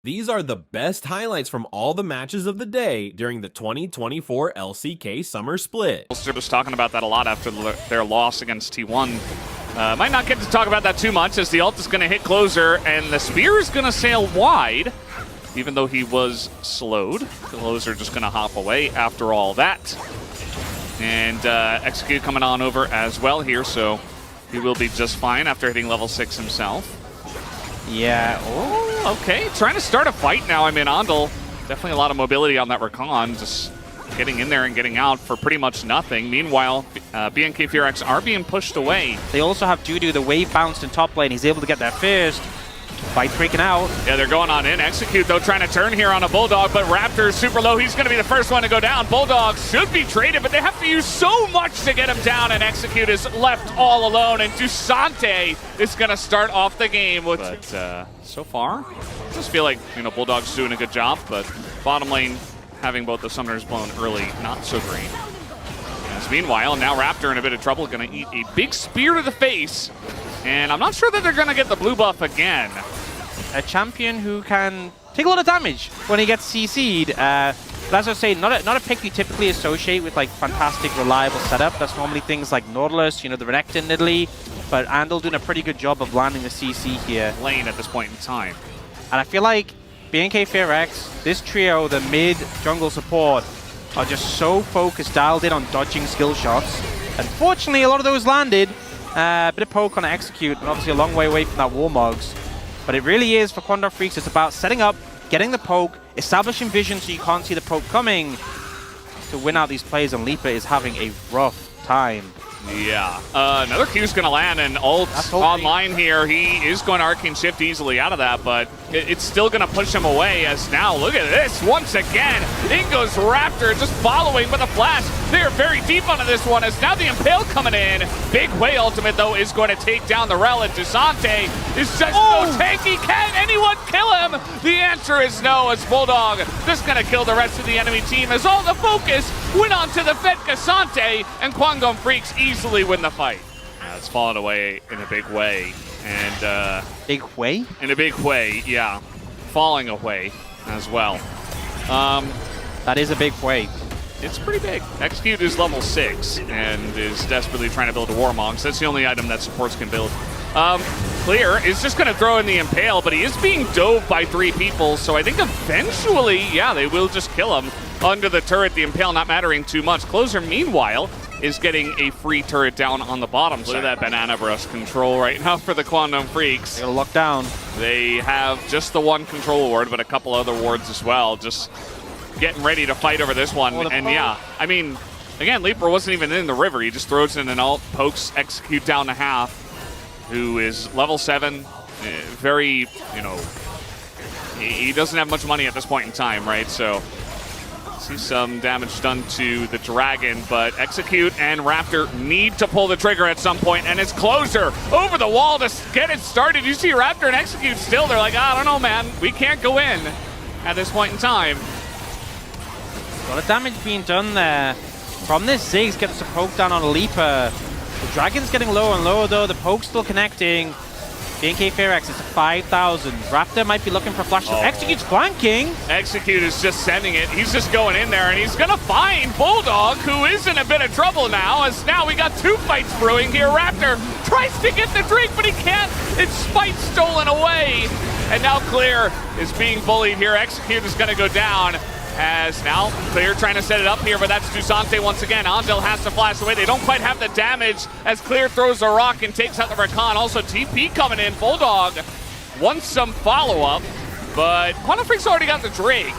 These are the best highlights from all the matches of the day during the 2024 LCK Summer Split. Rolster was talking about that a lot after their loss against T1. Might not get to talk about that too much as the ult is going to hit closer and the spear is going to sail wide. Even though he was slowed, closer just going to hop away after all that. And Execute coming on over as well here, so he will be just fine after hitting level 6 himself. Yeah. Oh, okay. Trying to start a fight now. I mean, Andal, definitely a lot of mobility on that Rakan, just getting in there and getting out for pretty much nothing. Meanwhile, BNK Furex are being pushed away. They also have Judu. The wave bounced in top lane. He's able to get there first. Fight breaking out. Yeah, they're going on in. Execute, though, trying to turn here on a Bulldog, but Raptor's super low. He's going to be the first one to go down. Bulldog should be traded, but they have to use so much to get him down, and Execute is left all alone, and Dusante is going to start off the game. But so far, I just feel like, Bulldog's doing a good job, but bottom lane, having both the summoners blown early, not so great. As meanwhile, now Raptor in a bit of trouble, going to eat a big spear to the face, and I'm not sure that they're going to get the blue buff again. A champion who can take a lot of damage when he gets CC'd. But as I was saying, not a pick you typically associate with like fantastic, reliable setup. That's normally things like Nautilus, the Renekton Nidalee. But Andal doing a pretty good job of landing the CC here. Lane at this point in time. And I feel like BNK Furex, this trio, the mid jungle support, are just so focused, dialed in on dodging skill shots. Unfortunately, a lot of those landed. Bit of poke on Execute, and obviously a long way away from that Warmogs. But it really is, for Quandom Freaks, it's about setting up, getting the poke, establishing vision so you can't see the poke coming to win out these plays, and Lipa is having a rough time. Yeah. Another Q's going to land, and ult online here. He is going to Arcane Shift easily out of that, but it's still going to push him away as now, look at this, once again, in goes Raptor, just following with a flash. They're very deep onto this one as now the Impale coming in. Big Way ultimate, though, is going to take down the Rel, and Dusante is just so tanky. Can anyone kill him? The answer is no, as Bulldog just going to kill the rest of the enemy team as all the focus went on to the Fed Cassante, and Quandom Freaks easily win the fight. It's fallen away in a big way. And big way? In a big way, yeah. Falling away as well. That is a big way. It's pretty big. Execute is level 6 and is desperately trying to build a Warmogs. That's the only item that supports can build. Clear is just going to throw in the Impale, but he is being dove by 3 people, so I think eventually, yeah, they will just kill him under the turret, the Impale not mattering too much. Closer, meanwhile, is getting a free turret down on the bottom. Look at that banana brush control right now for the Quandom Freaks. They're locked down. They have just the one control ward, but a couple other wards as well. Just getting ready to fight over this one. And yeah, I mean, again, Leaper wasn't even in the river. He just throws in an ult, pokes Execute down to half, who is level 7. Very, he doesn't have much money at this point in time, right? So see some damage done to the Dragon, but Execute and Raptor need to pull the trigger at some point, and it's Closer over the wall to get it started. You see Raptor and Execute still, they're like, I don't know, man, we can't go in at this point in time. A lot of damage being done there. From this, Ziggs gets the poke down on Lipa. The Dragon's getting lower and lower though, the poke's still connecting. BNK Furex is 5,000. Raptor might be looking for a flash. Execute's flanking. Execute is just sending it. He's just going in there, and he's going to find Bulldog, who is in a bit of trouble now, as now we got 2 fights brewing here. Raptor tries to get the drink, but he can't. It's Spite stolen away. And now Clear is being bullied here. Execute is going to go down. As now Clear trying to set it up here, but that's Dusante once again. Andal has to flash away. They don't quite have the damage as Clear throws a rock and takes out the Rakan. Also TP coming in. Bulldog wants some follow-up, but Quandom Freaks already got the Drake.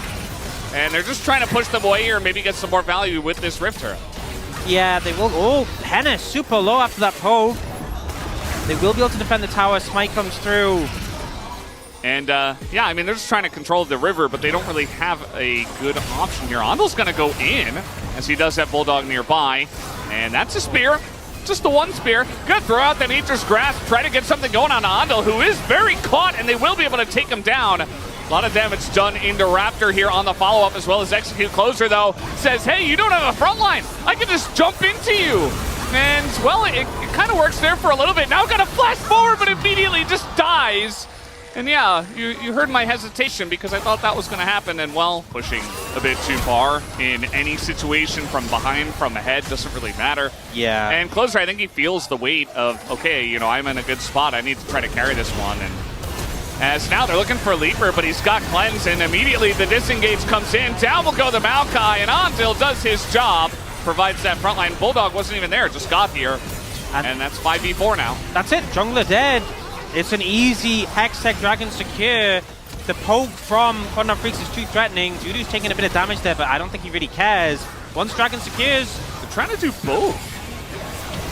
And they're just trying to push them away here and maybe get some more value with this Rift Turret. Yeah, they will. Oh, Penna super low after that poke. They will be able to defend the tower. Smite comes through. And yeah, I mean, they're just trying to control the river, but they don't really have a good option here. Andal's going to go in, as he does have Bulldog nearby. And that's a spear. Just the one spear. Gonna throw out the Nature's Grasp, try to get something going on Andal, who is very caught, and they will be able to take him down. A lot of damage done into Raptor here on the follow-up, as well as Execute. Closer, though, says, hey, you don't have a front line. I can just jump into you. And, well, it kind of works there for a little bit. Now got to flash forward, but immediately just dies. And yeah, you heard my hesitation because I thought that was going to happen, and well, pushing a bit too far in any situation from behind, from ahead, doesn't really matter. Yeah. And Closer, I think he feels the weight of, okay, you know, I'm in a good spot. I need to try to carry this one. And as now they're looking for Leaper, but he's got Cleanse, and immediately the disengage comes in. Down will go the Maokai, and Ondil does his job, provides that front line. Bulldog wasn't even there, just got here. And that's 5v4 now. That's it, jungler dead. It's an easy Hextech Dragon secure. The poke from Quantum Freaks is too threatening. Dudu's taking a bit of damage there, but I don't think he really cares. Once Dragon secures... They're trying to do both.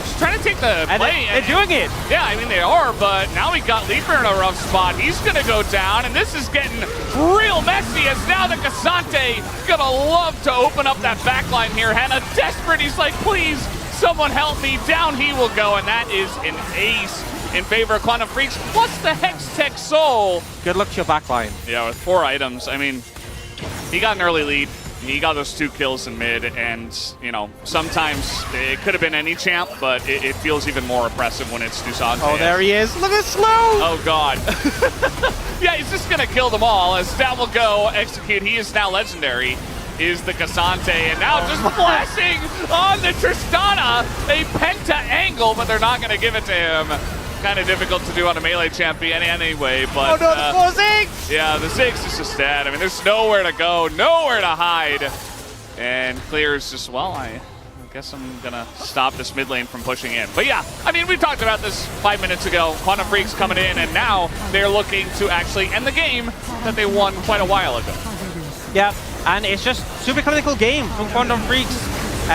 Just trying to take the play. They're doing it. Yeah, I mean, they are, but now we got Leaper in a rough spot. He's going to go down, and this is getting real messy as now the Cassante going to love to open up that backline here. Hannah desperate. He's like, please, someone help me. Down he will go, and that is an ace in favor of Quantum Freaks, plus the Hextech Soul. Good luck to your backline. Yeah, with 4 items. I mean, he got an early lead. He got those 2 kills in mid, and, you know, sometimes it could have been any champ, but it feels even more oppressive when it's Dusante. Oh, there he is. Look at slow. Oh, God. Yeah, he's just going to kill them all as down will go execute. He is now legendary, is the Cassante, and now just flashing on the Tristana. A penta angle, but they're not going to give it to him. Kind of difficult to do on a melee champion anyway, but... Oh no, the 4-6! Yeah, the 6 is just dead. I mean, there's nowhere to go, nowhere to hide. And Clear's just, well, I guess I'm going to stop this mid lane from pushing in. But yeah, I mean, we talked about this 5 minutes ago. Quantum Freaks coming in, and now they're looking to actually end the game that they won quite a while ago. Yeah, and it's just super clinical game from Quantum Freaks.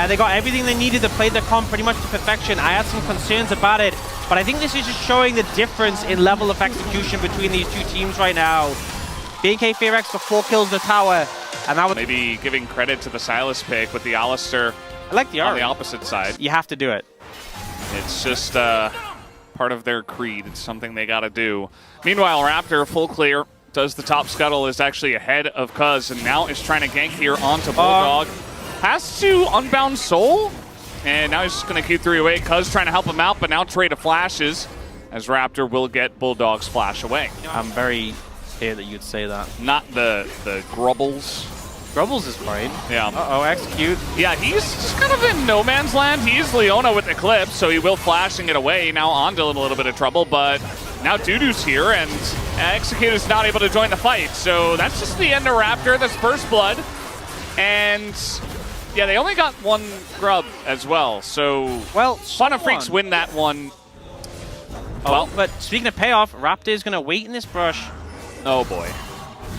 They got everything they needed to play the comp pretty much to perfection. I had some concerns about it, but I think this is just showing the difference in level of execution between these two teams right now. BNK Fearex for 4 kills in the tower, and that was maybe giving credit to the Silas pick with the Alistair I like the on the opposite side. You have to do it. It's just part of their creed. It's something they got to do. Meanwhile, Raptor full clear. Does the top scuttle, is actually ahead of Cuz, and now is trying to gank here onto Bulldog. Has to unbound Soul, and now he's just going to Q3 away. Cuz trying to help him out, but now trade of flashes as Raptor will get Bulldog's flash away. I'm very here that you'd say that. Not the Grubbles. Grubbles is fine. Yeah. Uh-oh, execute. Yeah, he's just kind of in no man's land. He's Leona with Eclipse, so he will flash and get away. Now Ondil in a little bit of trouble, but now Dudu's here, and Execute is not able to join the fight. So that's just the end of Raptor. That's first blood. And yeah, they only got 1 grub as well. So well, Quantum Freaks win that one. Well, but speaking of payoff, Raptor is going to wait in this brush. Oh boy.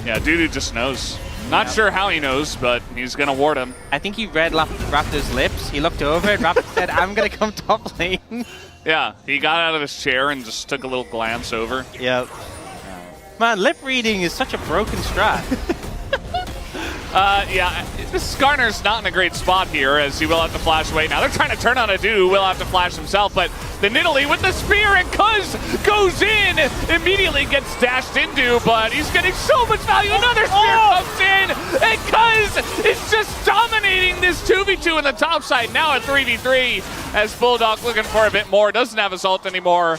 Yeah, Dudu just knows. Not sure how he knows, but he's going to ward him. I think he read Raptor's lips. He looked over and Raptor said, I'm going to come top lane. Yeah, he got out of his chair and just took a little glance over. Yep. Man, lip reading is such a broken strat. Yeah, this Skarner's not in a great spot here as he will have to flash away. Now they're trying to turn on a Dudu, will have to flash himself, but the Nidalee with the spear, and Cuz goes in, immediately gets dashed into, but he's getting so much value. Another spear comes in, and Cuz is just dominating this 2v2 in the top side. Now a 3v3 as Bulldog looking for a bit more, doesn't have Assault anymore,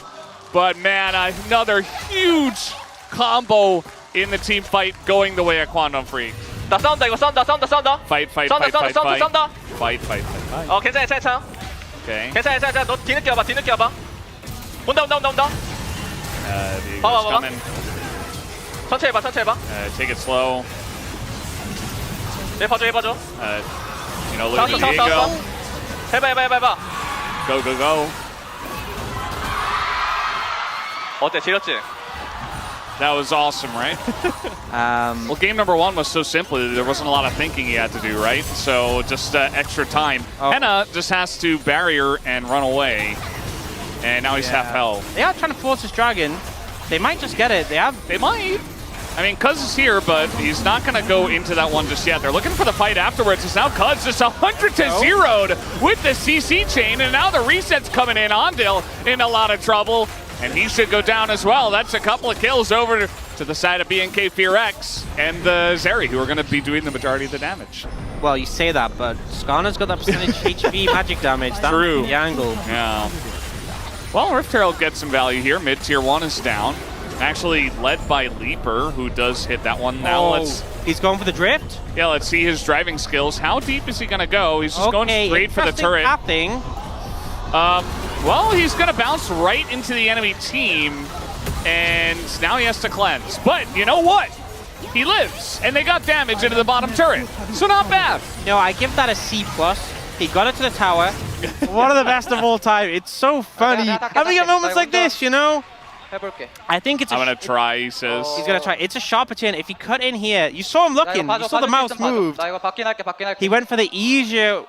but man, another huge combo in the team fight going the way of Quantum Freaks. 打伤的，有伤的，伤的，傷的。 Fight. 傷的，傷的，傷的，傷的。 Fight. 哦，其實係槍。 Okay. 其實係，停得腳吧，停得腳吧。唔得。跑。上車吧。Take it slow. 你跑咗。You know, look at Diego. 係。 Go. 我哋黐得住。 That was awesome, right? Well, game number 1 was so simple. There wasn't a lot of thinking he had to do, right? So just extra time. Henna just has to barrier and run away. And now he's half health. They are trying to force this dragon. They might just get it. They might. I mean, Cuz is here, but he's not going to go into that one just yet. They're looking for the fight afterwards. It's now Cuz just 100-0'd with the CC chain. And now the reset's coming in. Ondil in a lot of trouble. And he should go down as well. That's a couple of kills over to the side of BNK Fearex and Zeri, who are going to be doing the majority of the damage. Well, you say that, but Skarner's got that percentage HP magic damage. That's True. the angle. Yeah. Well, Rift Herald gets some value here. Mid-tier 1 is down. Actually led by Leaper, who does hit that one. Now he's going for the drift? let's see his driving skills. How deep is he going to go? He's just going straight for the turret. Well, he's going to bounce right into the enemy team, and now he has to cleanse. But you know what? He lives, and they got damage into the bottom turret, so not bad. No, I give that a C+. He got it to the tower. One of the best of all time. It's so funny. Having moments like this, you know? I think it's I'm going to try, he says. He's going to try. It's a sharp turn. If he cut in here, you saw him looking. You saw the mouse moved. He went for the easier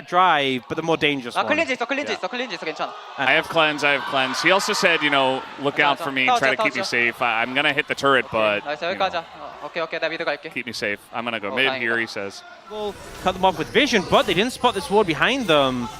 drive, but the more dangerous one. I have cleanse. He also said, you know, look out for me, try to keep me safe. I'm going to hit the turret, but you know, keep me safe. I'm going to go mid here, he says. Cut them off with vision, but they didn't spot this ward behind them.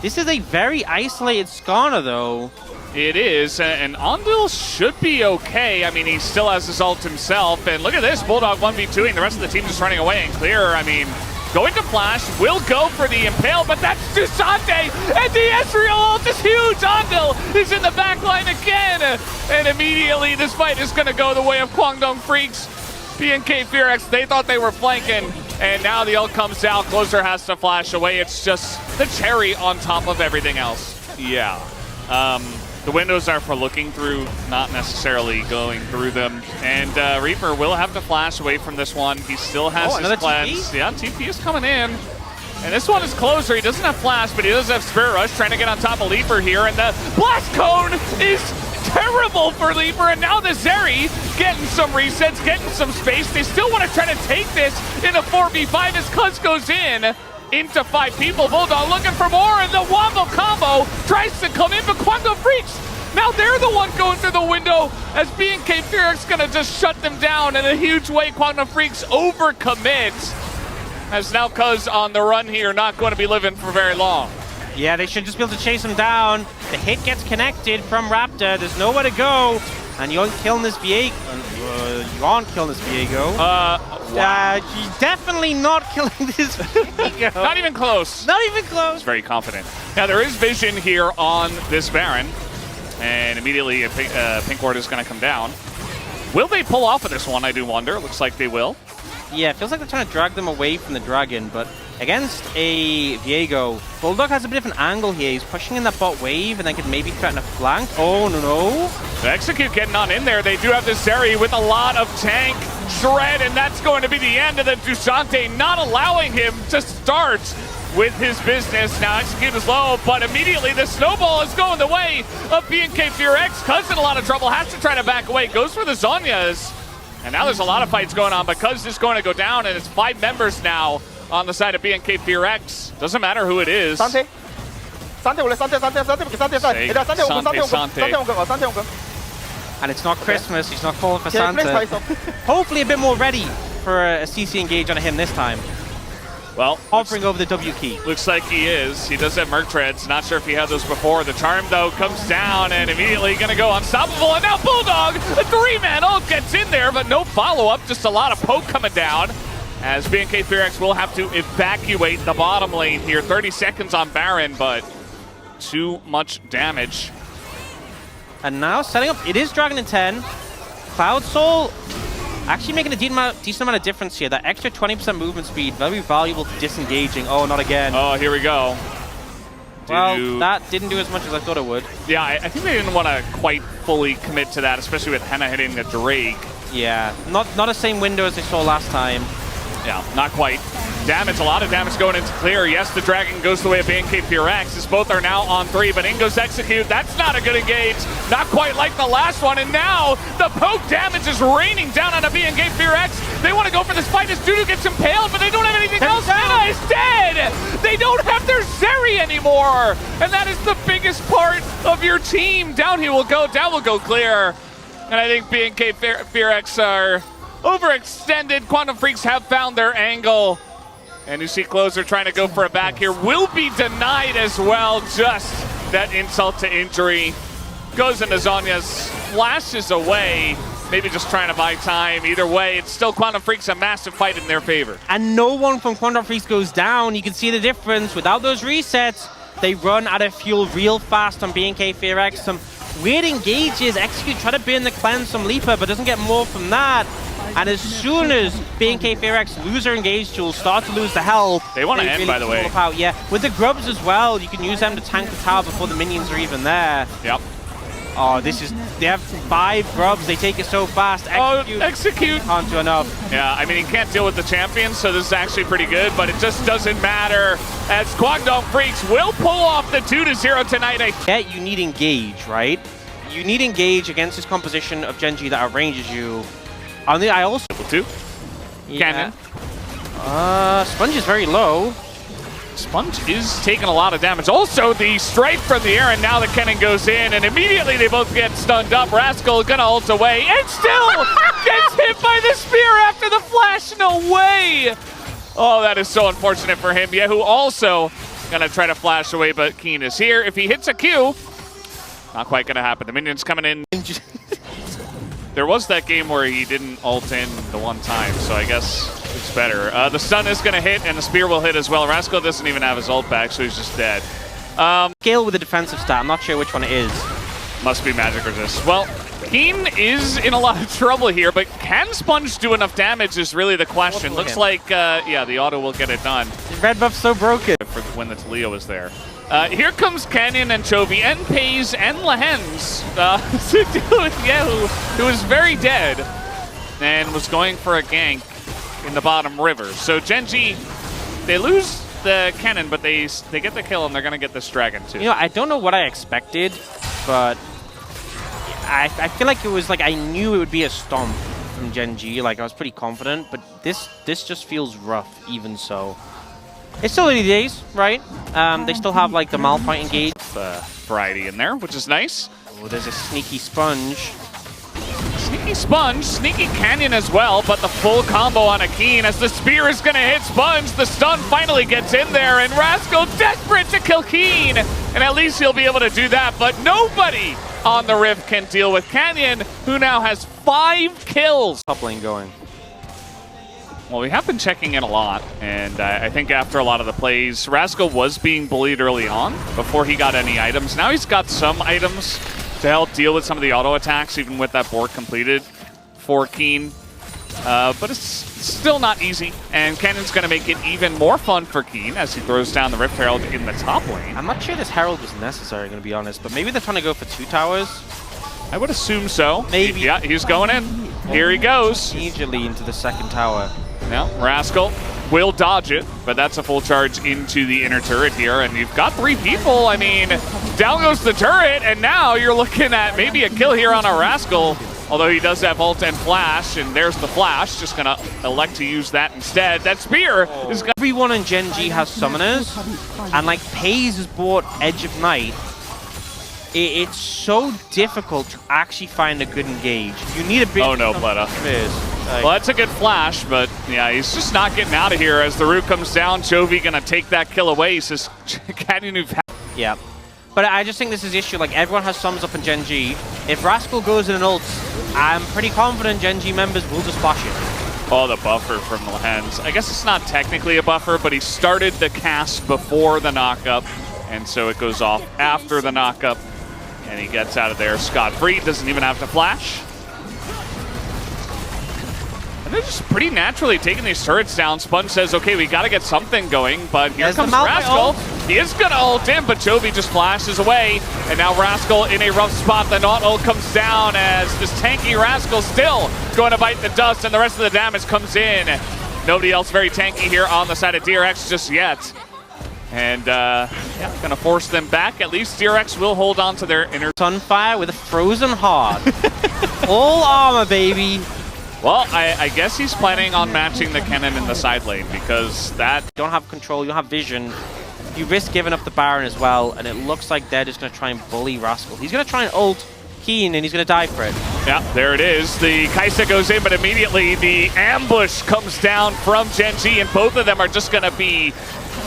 This is a very isolated Skarner, though. It is, and Ondil should be okay. I mean, he still has his ult himself, and look at this, Bulldog 1v2ing, the rest of the team just running away and clear. I mean, going to flash, will go for the impale, but that's Dusante, and the Ezreal ult is huge! Ondil is in the back line again, and immediately this fight is going to go the way of Kwangdong Freaks. BNK Fearx, they thought they were flanking, and now the ult comes down, Closer has to flash away. It's just the cherry on top of everything else. Yeah. The windows are for looking through, not necessarily going through them. And Reaper will have to flash away from this one. He still has his cleanse. TP? Yeah, TP is coming in. And this one is Closer. He doesn't have flash, but he does have Spirit Rush, trying to get on top of Leaper here. And the Blast Cone is terrible for Leaper. And now the Zeri getting some resets, getting some space. They still want to try to take this in a 4v5 as Cuz goes in. Into 5 people. Bulldog looking for more, and the Wombo combo tries to come in, but Kwangdong Freaks, now they're the one going through the window as BNK Fearx gonna just shut them down in a huge way. Kwangdong Freaks overcommits as now Cuz on the run here, not going to be living for very long. Yeah, they should just be able to chase him down. The hit gets connected from Raptor. There's nowhere to go. And you aren't killing this Viego. She's definitely not killing this Viego. Not even close. Not even close. He's very confident. Now there is vision here on this Baron. And immediately a pink ward is going to come down. Will they pull off of this one, I do wonder. Looks like they will. Yeah, it feels like they're trying to drag them away from the dragon, but against a Viego, Bulldog has a bit of an angle here. He's pushing in that bot wave and then could maybe threaten a flank. Oh, no. The Execute getting on in there. They do have this Zeri with a lot of tank shred, and that's going to be the end of the Dusante, not allowing him to start with his business. Now Execute is low, but immediately the snowball is going the way of BNK Fearx. Cuz in a lot of trouble, has to try to back away, goes for the Zhonya's. And now there's a lot of fights going on, but Cuz is going to go down, and it's 5 members now on the side of BNK Fearx. Doesn't matter who it is. Sante. And it's not Christmas, he's not calling for Santa. Hopefully a bit more ready for a CC engage on him this time. Well, hovering over the W key. Looks like he is. He does have Merc Treads. Not sure if he had those before. The Charm, though, comes down and immediately going to go unstoppable. And now Bulldog, a 3-man ult gets in there, but no follow-up. Just a lot of poke coming down as BNK Fearx will have to evacuate the bottom lane here. 30 seconds on Baron, but too much damage. And now setting up, it is Dragon in 10. Cloud Soul actually making a decent amount of difference here. That extra 20% movement speed, very valuable to disengaging. Oh, not again. Oh, here we go. Well, that didn't do as much as I thought it would. Yeah, I think they didn't want to quite fully commit to that, especially with Henna hitting the Drake. Yeah, not the same window as they saw last time. Yeah, not quite. Damage, a lot of damage going into clear. Yes, the Dragon goes the way of BNK Fearx, as both are now on 3, but in goes Execute. That's not a good engage. Not quite like the last one, and now the poke damage is raining down on a BNK Fearx. They want to go for this fight as Dudu gets impaled, but they don't have anything else. Henna is dead! They don't have their Zeri anymore! And that is the biggest part of your team. Down will go clear. And I think BNK Fearx are overextended. Kwangdong Freaks have found their angle. And you see Closer trying to go for a back here. Will be denied as well. Just that insult to injury. Goes into Zhonya's, flashes away. Maybe just trying to buy time. Either way, it's still Kwangdong Freaks a massive fight in their favor. And no one from Kwangdong Freaks goes down. You can see the difference. Without those resets, they run out of fuel real fast on BNK Fearx. Some weird engages. Execute, try to burn the cleanse from Leaper, but doesn't get more from that. And as soon as BNK Fearx lose their engage tools, start to lose the health. They want to end, by the way. Out. Yeah, with the grubs as well, you can use them to tank the tower before the minions are even there. Yep. Oh, they have 5 grubs. They take it so fast. Execute. Can't do enough. Yeah, I mean, he can't deal with the champions, so this is actually pretty good, but it just doesn't matter as Guangdong Freaks will pull off the 2-0 tonight. Yeah, you need engage, right? You need engage against this composition of Gen G that outranges you. I also... Two. Yeah. Cannon. Sponge is very low. Sponge is taking a lot of damage. Also, the strike from the air, and now the cannon goes in, and immediately they both get stunned up. Rascal is gonna ult away, and still gets hit by the spear after the flash. No way! Oh, that is so unfortunate for him. Yehu also gonna try to flash away, but Keen is here. If he hits a Q, not quite gonna happen. The minions coming in. There was that game where he didn't ult in the one time, so I guess it's better. The stun is going to hit, and the spear will hit as well. Rascal doesn't even have his ult back, so he's just dead. Scale with a defensive stat. I'm not sure which one it is. Must be magic resist. Well, Keen is in a lot of trouble here, but can Sponge do enough damage is really the question. Looks like, yeah, the auto will get it done. The red buff's so broken. For when the Leo is there. Here comes Canyon and Chovy and Pays and Lahens to deal with Yehu, who is very dead and was going for a gank in the bottom river. So Gen G, they lose the cannon, but they get the kill, and they're going to get this dragon too. You know, I don't know what I expected, but I feel like it was like I knew it would be a stomp from Gen G. Like, I was pretty confident, but this just feels rough even so. It's still early days, right? They still have like the Malphite engage. Variety in there, which is nice. Oh, there's a sneaky Sponge. Sneaky Sponge, sneaky Canyon as well, but the full combo on a Keen as the spear is going to hit Sponge. The stun finally gets in there, and Rascal desperate to kill Keen. And at least he'll be able to do that, but nobody on the Rift can deal with Canyon, who now has 5 kills. Top lane going. Well, we have been checking in a lot, and I think after a lot of the plays, Rascal was being bullied early on before he got any items. Now he's got some items to help deal with some of the auto attacks, even with that board completed for Keen. But it's still not easy, and Cannon's going to make it even more fun for Keen as he throws down the Rift Herald in the top lane. I'm not sure this Herald was necessary, going to be honest, but maybe they're trying to go for 2 towers. I would assume so. Maybe. Yeah, he's going in. Here he goes. Immediately into the second tower. Now, Rascal will dodge it, but that's a full charge into the inner turret here, and you've got 3 people. I mean, down goes the turret, and now you're looking at maybe a kill here on a Rascal, although he does have ult and flash, and there's the flash. Just gonna elect to use that instead. That spear is gonna... Everyone in Gen G has summoners, and like Pays has bought Edge of Night. It's so difficult to actually find a good engage. You need a bit... Oh no, Pleta. Well, that's a good flash, but yeah, he's just not getting out of here as the root comes down. Chovy gonna take that kill away. He says, yeah. But I just think this is the issue. Like, everyone has sums up in Gen G. If Rascal goes in an ult, I'm pretty confident Gen G members will just flash it. Oh, the buffer from the hands. I guess it's not technically a buffer, but he started the cast before the knockup, and so it goes off after the knockup, and he gets out of there scot-free. Doesn't even have to flash. They're just pretty naturally taking these turrets down. Sponge says, okay, we got to get something going, but here comes Rascal. He is going to ult in, but Chovy just flashes away. And now Rascal in a rough spot. The not ult comes down as this tanky Rascal still going to bite the dust, and the rest of the damage comes in. Nobody else very tanky here on the side of DRX just yet. And, yeah, going to force them back. At least DRX will hold on to their inner... Sunfire with a frozen heart. All armor, baby. Well, I guess he's planning on matching the cannon in the side lane because that... You don't have control, you don't have vision. You risk giving up the Baron as well, and it looks like they're just going to try and bully Rascal. He's going to try and ult Keen, and he's going to die for it. Yeah, there it is. The Kaisa goes in, but immediately the ambush comes down from Gen G, and both of them are just going to be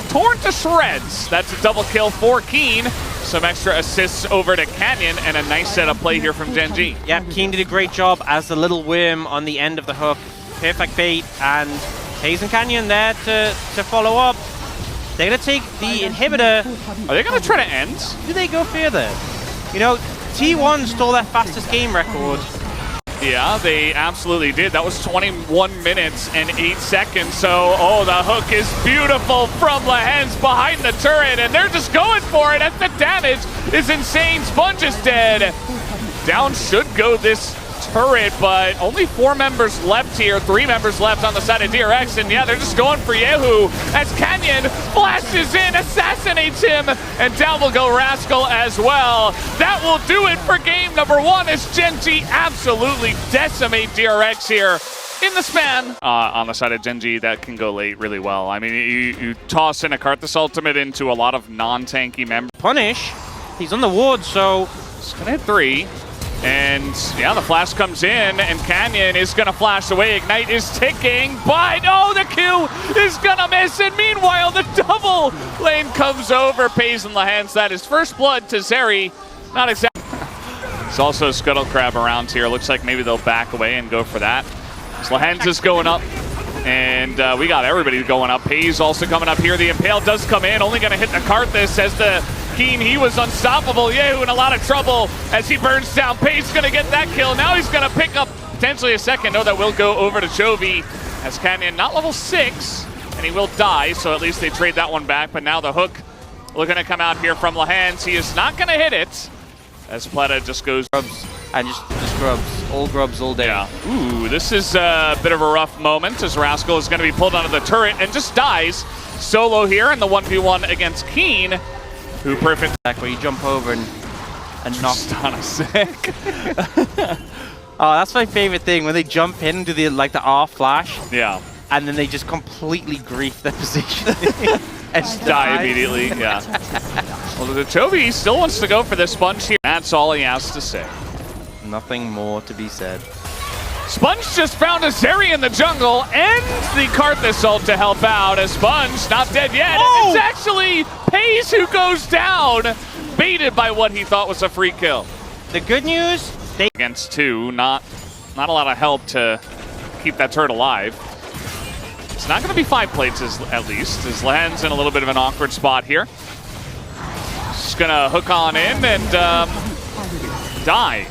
torn to shreds. That's a double kill for Keen. Some extra assists over to Canyon, and a nice setup play here from Gen G. Yeah, Keen did a great job as the little worm on the end of the hook. Perfect bait, and Pays and Canyon there to follow up. They're going to take the inhibitor. Are they going to try to end? Do they go further? You know, T1 stole their fastest game record. Yeah, they absolutely did. That was 21 minutes and 8 seconds. So, oh, the hook is beautiful from Lehens behind the turret, and they're just going for it as the damage is insane. Sponge is dead. Down should go this turret, but only 4 members left here, 3 members left on the side of DRX, and yeah, they're just going for Yehu as Canyon flashes in, assassinates him, and down will go Rascal as well. That will do it for game number 1 as Gen.G absolutely decimate DRX here in the span. On the side of Gen.G, that can go late really well. I mean, you toss in a Karthus ultimate into a lot of non-tanky members. Punish, he's on the ward, so it's gonna hit 3. And yeah, the flash comes in, and Canyon is gonna flash away. Ignite is ticking, but oh, the Q is gonna miss. And meanwhile, the double lane comes over. Pays in the hands. That is first blood to Zeri. Not exactly. There's also a Scuttle Crab around here. Looks like maybe they'll back away and go for that. Lehens is going up, and we got everybody going up. Pays also coming up here. The Impale does come in, only gonna hit the Karthus as the Keen, he was unstoppable. Yehu in a lot of trouble as he burns down. Pace gonna get that kill. Now he's gonna pick up potentially a second. No, that will go over to Chovy as Canyon not level 6, and he will die, so at least they trade that one back. But now the hook looking to come out here from Lehens. He is not gonna hit it as Pleta just goes grubs and just grubs all day. Yeah. Ooh, this is a bit of a rough moment as Rascal is gonna be pulled onto the turret and just dies solo here in the 1v1 against Keen. Who perfect. Where you jump over and knock on a sick. Oh, that's my favorite thing, when they jump in and do the R flash. Yeah. And then they just completely grief their position. and die immediately, yeah. Well, the Chovy still wants to go for this Sponge here. That's all he has to say. Nothing more to be said. Sponge just found a Zeri in the jungle and the Karthus ult to help out as Sponge not dead yet. Oh! It's actually Pays who goes down, baited by what he thought was a free kill. The good news, they against 2, not a lot of help to keep that turret alive. It's not going to be 5 plates at least, as Lehens in a little bit of an awkward spot here. Just going to hook on in and die.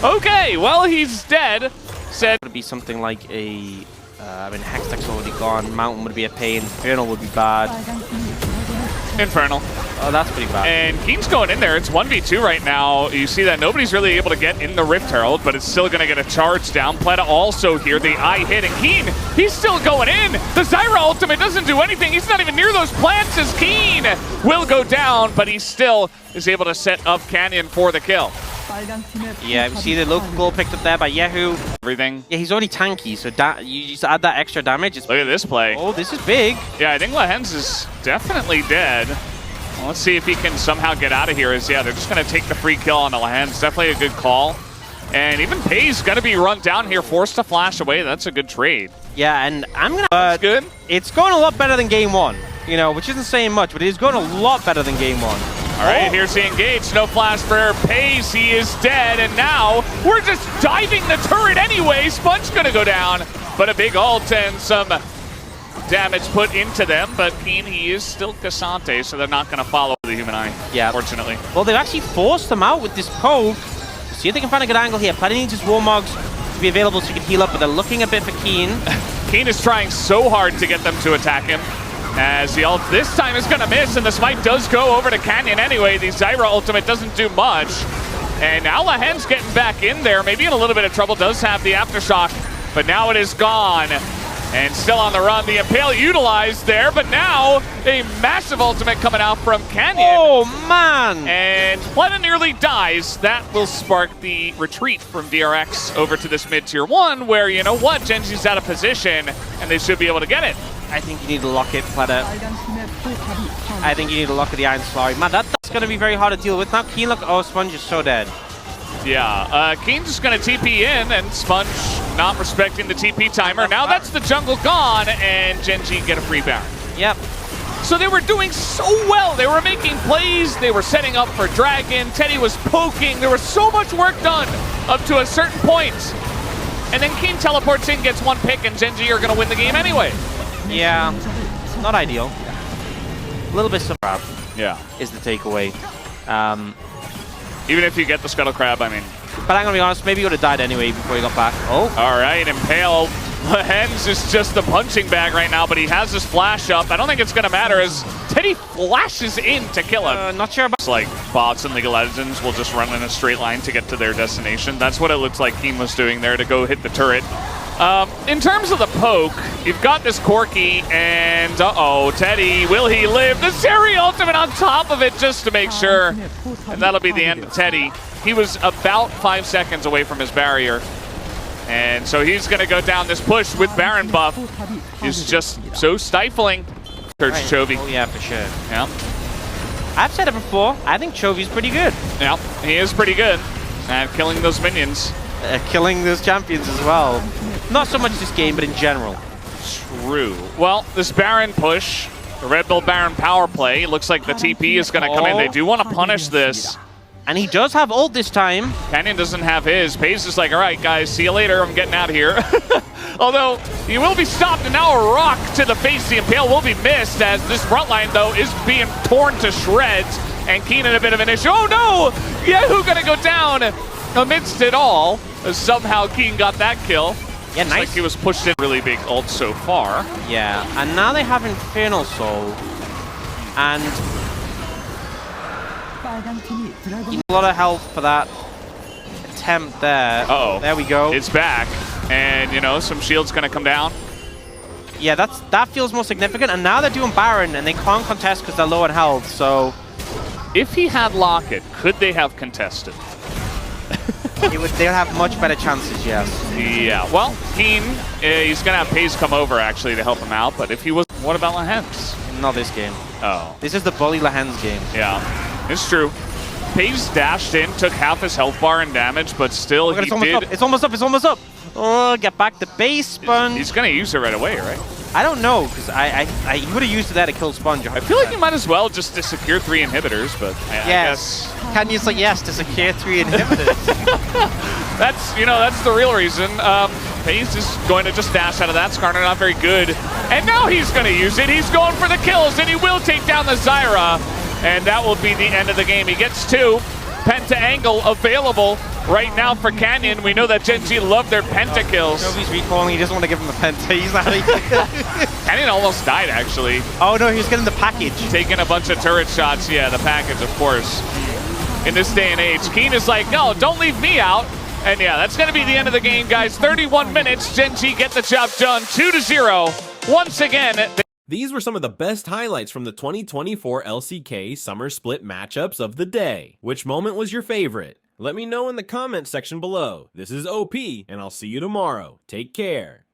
Okay, well, he's dead. Said would be something like a I mean, Hextech's already gone. Mountain would be a pain. Infernal would be bad. Infernal. Oh, that's pretty bad. And Keen's going in there. It's 1v2 right now. You see that nobody's really able to get in the Rift Herald, but it's still going to get a charge down. Pleta also here. The eye hit. And Keen, he's still going in. The Zyra ultimate doesn't do anything. He's not even near those plants as Keen will go down, but he still is able to set up Canyon for the kill. Yeah, we see the local goal picked up there by Yehu. Everything. Yeah, he's already tanky, so you just add that extra damage. Look at this play. Oh, this is big. Yeah, I think Lehens is definitely dead. Well, let's see if he can somehow get out of here. Yeah, they're just going to take the free kill on the Lehens. Definitely a good call. And even Pay's going to be run down here, forced to flash away. That's a good trade. Yeah, and I'm going to... That's good. It's going a lot better than game 1, you know, which isn't saying much, but it is going a lot better than game 1. All right, here's the engage. No flash for Pace. He is dead, and now we're just diving the turret anyway. Sponge gonna go down, but a big ult and some damage put into them. But Keen, he is still Cassante, so they're not gonna follow the human eye, fortunately. Well, they've actually forced them out with this poke. See if they can find a good angle here. Pleta needs his Warmogs to be available so he can heal up, but they're looking a bit for Keen. Keen is trying so hard to get them to attack him. As the ult this time is going to miss, and the smite does go over to Canyon anyway. The Zyra ultimate doesn't do much. And now Lehens getting back in there, maybe in a little bit of trouble, does have the Aftershock, but now it is gone. And still on the run, the Impale utilized there, but now a massive ultimate coming out from Canyon. Oh, man! And Pleta nearly dies. That will spark the retreat from DRX over to this mid-tier 1, where, you know what, Gen.G's out of position, and they should be able to get it. I think you need to lock it, Pleta. I think you need to lock it the Iron Slurry. Man, that's going to be very hard to deal with. Now Keen, look, oh, Sponge is so dead. Yeah, Keen's just going to TP in, and Sponge not respecting the TP timer. Now that's the jungle gone, and Gen.G get a free Baron. Yep. So they were doing so well. They were making plays. They were setting up for Dragon. Teddy was poking. There was so much work done up to a certain point. And then Keen teleports in, gets one pick, and Gen.G are going to win the game anyway. Yeah, not ideal. A little bit surprised. Yeah, is the takeaway. Even if you get the Scuttle Crab, I mean. But I'm gonna be honest, maybe he would have died anyway before he got back. Oh. All right, Impale. Hens is just the punching bag right now, but he has his flash up. I don't think it's gonna matter as Teddy flashes in to kill him. Not sure about. It's like bots in League of Legends will just run in a straight line to get to their destination. That's what it looks like Keen was doing there to go hit the turret. In terms of the poke, you've got this Corki, and uh-oh, Teddy, will he live? The Seri ultimate on top of it just to make sure, and that'll be the end of Teddy. He was about 5 seconds away from his barrier, and so he's going to go down this push with Baron buff. He's just so stifling. Search Chovy. Oh yeah, for sure. Yeah. I've said it before, I think Chovy's pretty good. Yeah, he is pretty good at killing those minions. Killing those champions as well. Not so much this game, but in general. True. Well, this Baron push, the Red Bull Baron power play, looks like the TP is going to come in. They do want to punish this. And he does have ult this time. Canyon doesn't have his. Pace is like, all right, guys, see you later. I'm getting out of here. Although, he will be stopped, and now a rock to the face. The Impale will be missed as this front line, though, is being torn to shreds. And Keen in a bit of an issue. Oh, no! Yahoo going to go down amidst it all. Somehow Keen got that kill. Yeah, Looks nice. like he was pushed in really big ult so far. Yeah, and now they have Infernal Soul. And a lot of help for that attempt there. Uh-oh. There we go. It's back. And, you know, some shield's going to come down. Yeah, that feels more significant. And now they're doing Baron, and they can't contest because they're low on health, so... If he had Locket, could they have contested? They'll have much better chances, yes. Yeah, well, Keen, he's going to have Pace come over, actually, to help him out. But if he was... What about Lahens? Not this game. Oh. This is the Bully Lahens game. Yeah, it's true. Pace dashed in, took half his health bar and damage, but still Look, he it's almost did... up. It's almost up. It's almost up. Oh, get back the base sponge. He's going to use it right away, right? I don't know, because he would have used that to kill Sponge. 100%. I feel like he might as well just to secure 3 inhibitors, but I guess... Can you say yes to secure 3 inhibitors? That's the real reason. Pace is going to just dash out of that. Skarner not very good. And now he's going to use it. He's going for the kills, and he will take down the Zyra. And that will be the end of the game. He gets 2. Penta angle available right now for Canyon. We know that Gen G love their Penta kills. Nobody's recalling. He doesn't want to give him the Penta. He's not. Canyon almost died, actually. Oh no, he was getting the package. Taking a bunch of turret shots. Yeah, the package, of course. In this day and age, Keen is like, no, don't leave me out. And yeah, that's going to be the end of the game, guys. 31 minutes. Gen G get the job done. 2-0. Once again. These were some of the best highlights from the 2024 LCK Summer Split matchups of the day. Which moment was your favorite? Let me know in the comment section below. This is OP, and I'll see you tomorrow. Take care.